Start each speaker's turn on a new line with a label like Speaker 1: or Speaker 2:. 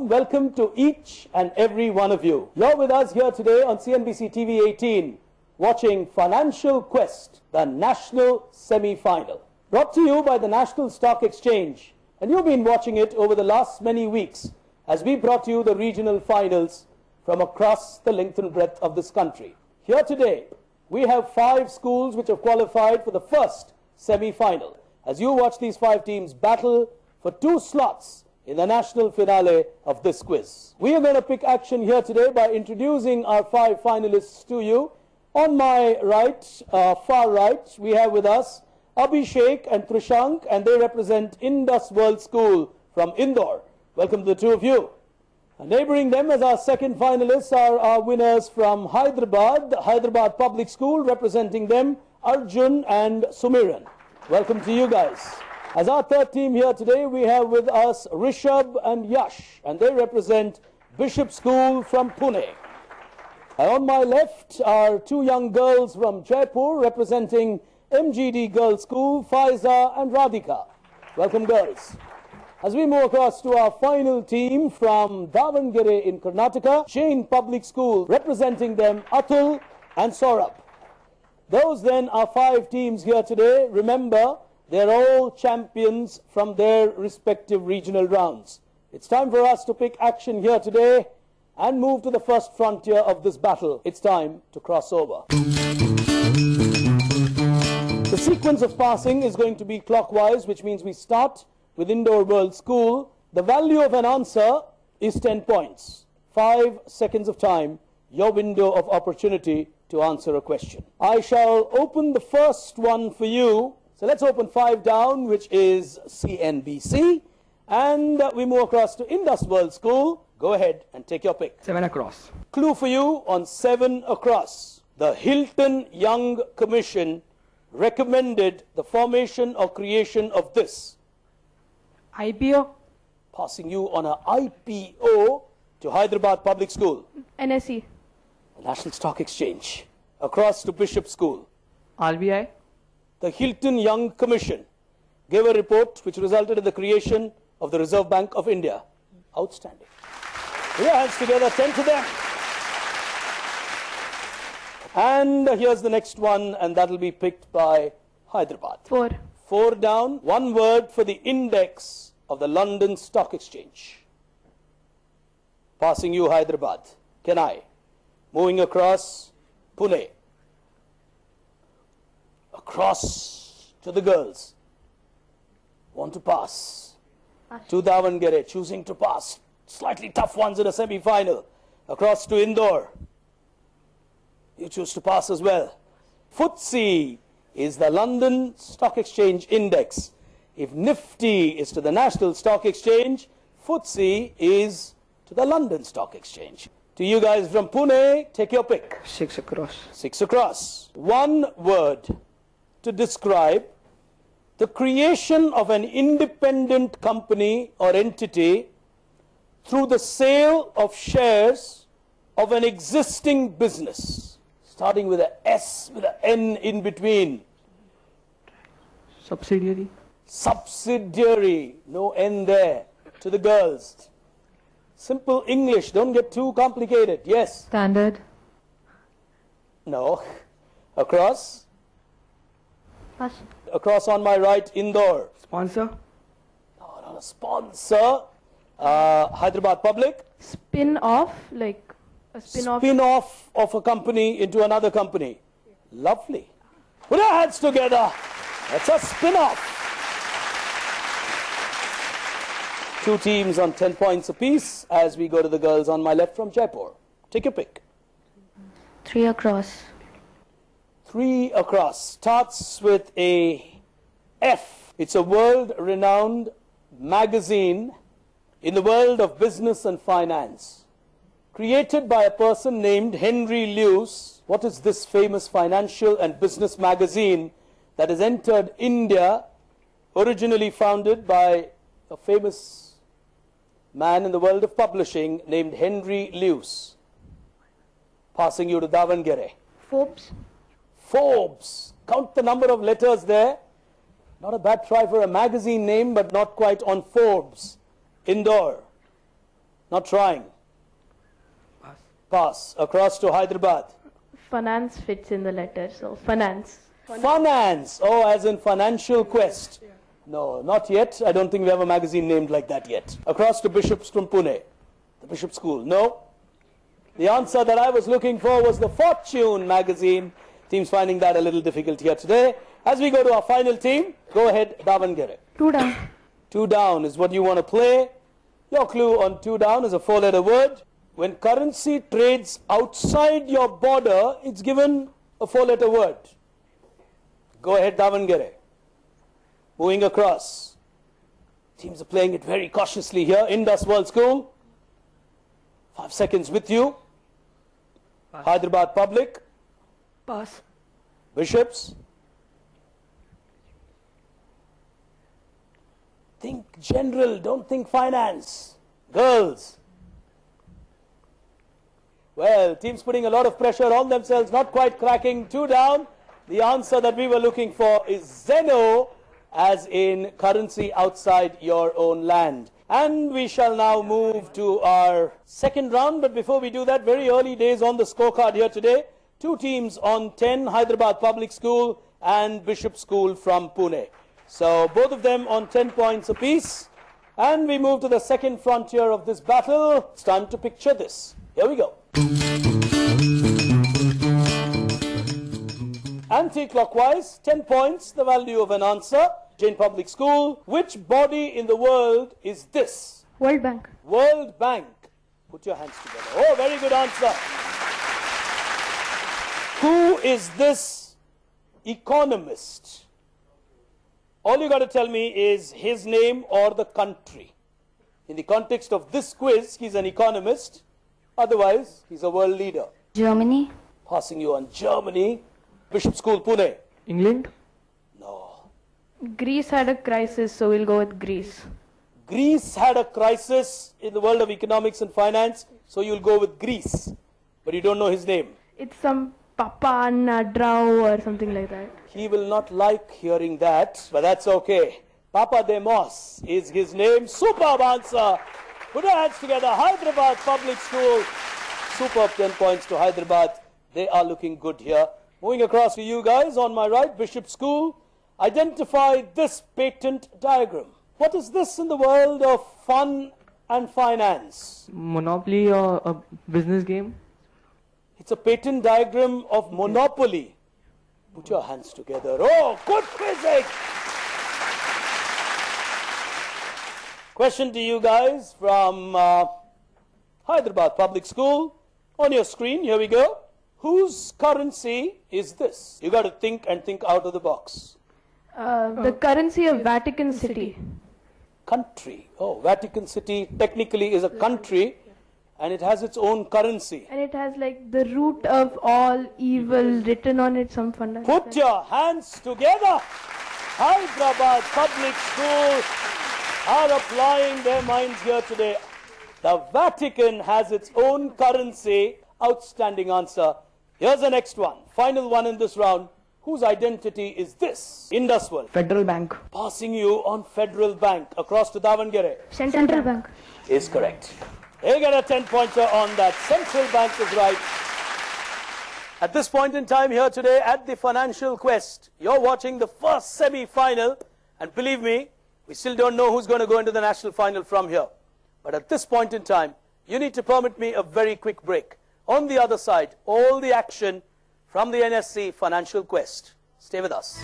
Speaker 1: warm welcome to each and every one of you. You're with us here today on CNBC TV 18, watching Financial Quest, the national semi-final. Brought to you by the National Stock Exchange. And you've been watching it over the last many weeks as we brought you the regional finals from across the length and breadth of this country. Here today, we have 5 schools which have qualified for the first semi-final. As you watch these 5 teams battle for 2 slots in the national finale of this quiz. We are going to pick action here today by introducing our 5 finalists to you. On my right, far right, we have with us Abhishek and Trishank, and they represent Indus World School from Indore. Welcome to the 2 of you. And neighboring them as our second finalists are our winners from Hyderabad Public School, representing them Arjun and Sumiran. Welcome to you guys. As our third team here today, we have with us Rishabh and Yash, and they represent Bishop School from Pune. And on my left are 2 young girls from Jaipur, representing MGD Girls School, Faiza and Radhika. Welcome, girls. As we move across to our final team from Davangere in Karnataka, Jain Public School, representing them Atul and Saurabh. Those then are 5 teams here today. Remember, they're all champions from their respective regional rounds. It's time for us to pick action here today and move to the first frontier of this battle. It's time to cross over. The sequence of passing is going to be clockwise, which means we start with Indore World School. The value of an answer is 10 points. 5 seconds of time, your window of opportunity to answer a question. I shall open the first one for you. So let's open 5 down, which is CNBC. And we move across to Indus World School. Go ahead and take your pick.
Speaker 2: 7 across.
Speaker 1: Clue for you on 7 across. The Hilton Young Commission recommended the formation or creation of this.
Speaker 2: IPO.
Speaker 1: Passing you on a IPO to Hyderabad Public School.
Speaker 3: NSE.
Speaker 1: The National Stock Exchange. Across to Bishop School.
Speaker 2: RBI.
Speaker 1: The Hilton Young Commission gave a report which resulted in the creation of the Reserve Bank of India. Outstanding. Put your hands together, 10 to them. And here's the next one, and that'll be picked by Hyderabad.
Speaker 3: 4.
Speaker 1: 4 down. 1 word for the index of the London Stock Exchange. Passing you Hyderabad. Kenai. Moving across, Pune. Across to the girls. Want to pass. To Davangere, choosing to pass. Slightly tough ones in a semi-final. Across to Indore. You choose to pass as well. FTSE is the London Stock Exchange Index. If Nifty is to the National Stock Exchange, FTSE is to the London Stock Exchange. To you guys from Pune, take your pick.
Speaker 2: 6 across.
Speaker 1: 6 across. 1 word to describe the creation of an independent company or entity through the sale of shares of an existing business. Starting with a S with an N in between.
Speaker 2: Subsidiary.
Speaker 1: Subsidiary. No N there. To the girls. Simple English. Don't get too complicated. Yes.
Speaker 3: Standard.
Speaker 1: No. Across.
Speaker 3: Pass.
Speaker 1: Across on my right, Indore.
Speaker 2: Sponsor.
Speaker 1: No, not a sponsor. Hyderabad Public.
Speaker 3: Spin-off, like a spin-off.
Speaker 1: Spin-off of a company into another company. Lovely. Put your hands together. That's a spin-off. 2 teams on 10 points apiece as we go to the girls on my left from Jaipur. Take your pick.
Speaker 3: 3 across.
Speaker 1: 3 across. Starts with a F. It's a world-renowned magazine in the world of business and finance. Created by a person named Henry Lewis. What is this famous financial and business magazine that has entered India, originally founded by a famous man in the world of publishing named Henry Lewis? Passing you to Davangere.
Speaker 3: Forbes.
Speaker 1: Forbes. Count the number of letters there. Not a bad try for a magazine name, but not quite on Forbes. Indore. Not trying.
Speaker 2: Pass.
Speaker 1: Pass. Across to Hyderabad.
Speaker 3: Finance fits in the letter, so finance.
Speaker 1: Finance. Oh, as in Financial Quest. No, not yet. I don't think we have a magazine named like that yet. Across to Bishops from Pune. The Bishop School. No. The answer that I was looking for was the Fortune magazine. Team's finding that a little difficult here today. As we go to our final team, go ahead, Davangere.
Speaker 3: 2 down.
Speaker 1: 2 down is what you want to play. Your clue on 2 down is a 4-letter word. When currency trades outside your border, it's given a 4-letter word. Go ahead, Davangere. Moving across. Teams are playing it very cautiously here. Indus World School. 5 seconds with you.
Speaker 2: Pass.
Speaker 1: Hyderabad Public.
Speaker 2: Pass.
Speaker 1: Bishops. Think general, don't think finance. Girls. Well, teams putting a lot of pressure on themselves, not quite cracking. 2 down. The answer that we were looking for is Zeno, as in currency outside your own land. And we shall now move to our second round. But before we do that, very early days on the scorecard here today. 2 teams on 10, Hyderabad Public School and Bishop School from Pune. So both of them on 10 points apiece. And we move to the second frontier of this battle. It's time to picture this. Here we go. Anti-clockwise, 10 points, the value of an answer. Jain Public School. Which body in the world is this?
Speaker 3: World Bank.
Speaker 1: World Bank. Put your hands together. Oh, very good answer. Who is this economist? All you got to tell me is his name or the country. In the context of this quiz, he's an economist. Otherwise, he's a world leader.
Speaker 3: Germany.
Speaker 1: Passing you on Germany. Bishop School, Pune.
Speaker 2: England.
Speaker 1: No.
Speaker 3: Greece had a crisis, so we'll go with Greece.
Speaker 1: Greece had a crisis in the world of economics and finance, so you'll go with Greece. But you don't know his name.
Speaker 3: It's some Papa Nadrao or something like that.
Speaker 1: He will not like hearing that, but that's okay. Papa Demos is his name. Superb answer. Put your hands together. Hyderabad Public School. Superb 10 points to Hyderabad. They are looking good here. Moving across to you guys on my right, Bishop School. Identify this patent diagram. What is this in the world of fun and finance?
Speaker 2: Monopoly or a business game?
Speaker 1: It's a patent diagram of Monopoly. Put your hands together. Oh, good quizzing! Question to you guys from Hyderabad Public School. On your screen, here we go. Whose currency is this? You got to think and think out of the box.
Speaker 3: The currency of Vatican City.
Speaker 1: Country. Oh, Vatican City technically is a country and it has its own currency.
Speaker 3: And it has like the root of all evil written on it, some fun.
Speaker 1: Put your hands together. Hyderabad Public School are applying their minds here today. The Vatican has its own currency. Outstanding answer. Here's the next one. Final one in this round. Whose identity is this? Indus World.
Speaker 2: Federal Bank.
Speaker 1: Passing you on Federal Bank. Across to Davangere.
Speaker 3: Central Bank.
Speaker 1: Is correct. They get a 10-pointer on that. Central Bank is right. At this point in time here today at the Financial Quest, you're watching the first semi-final. And believe me, we still don't know who's going to go into the national final from here. But at this point in time, you need to permit me a very quick break. On the other side, all the action from the NSE Financial Quest. Stay with us.